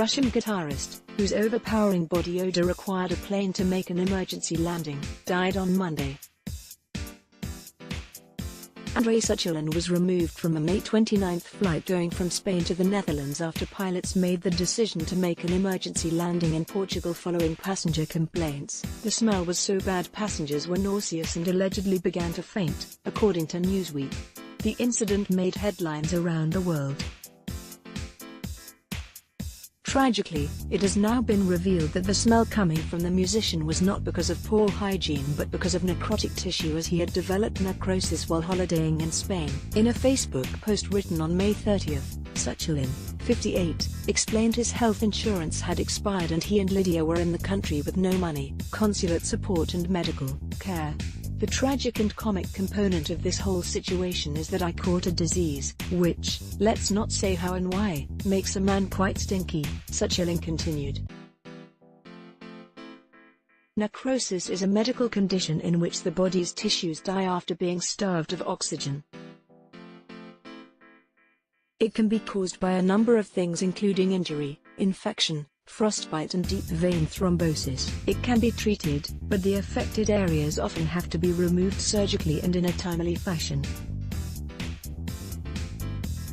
Russian guitarist, whose overpowering body odor required a plane to make an emergency landing, died on Monday. Andrei Suchilin was removed from a May 29 flight going from Spain to the Netherlands after pilots made the decision to make an emergency landing in Portugal following passenger complaints. The smell was so bad passengers were nauseous and allegedly began to faint, according to Newsweek. The incident made headlines around the world. Tragically, it has now been revealed that the smell coming from the musician was not because of poor hygiene but because of necrotic tissue, as he had developed necrosis while holidaying in Spain. In a Facebook post written on May 30, Suchilin, 58, explained his health insurance had expired and he and Lydia were in the country with no money, consulate support and medical care. The tragic and comic component of this whole situation is that I caught a disease, which, let's not say how and why, makes a man quite stinky, Suchilin continued. Necrosis is a medical condition in which the body's tissues die after being starved of oxygen. It can be caused by a number of things including injury, infection, frostbite and deep vein thrombosis. It can be treated, but the affected areas often have to be removed surgically and in a timely fashion.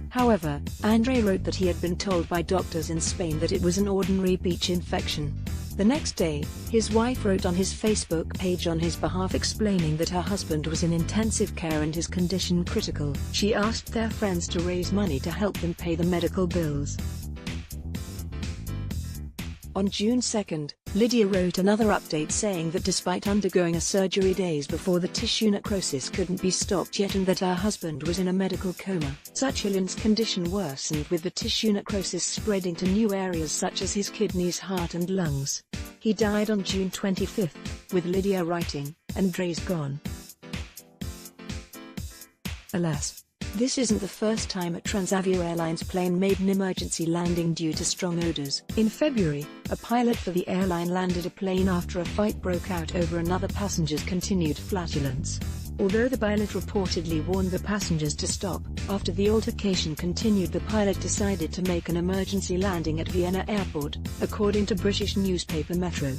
However, Andrei wrote that he had been told by doctors in Spain that it was an ordinary beach infection. The next day, his wife wrote on his Facebook page on his behalf explaining that her husband was in intensive care and his condition critical. She asked their friends to raise money to help them pay the medical bills. On June 2, Lydia wrote another update saying that despite undergoing a surgery days before, the tissue necrosis couldn't be stopped yet and that her husband was in a medical coma. Suchilin's condition worsened, with the tissue necrosis spreading to new areas such as his kidneys, heart and lungs. He died on June 25, with Lydia writing, "Andrei's gone. Alas. This isn't the first time a Transavia Airlines plane made an emergency landing due to strong odors. In February, a pilot for the airline landed a plane after a fight broke out over another passenger's continued flatulence. Although the pilot reportedly warned the passengers to stop, after the altercation continued, the pilot decided to make an emergency landing at Vienna Airport, according to British newspaper Metro.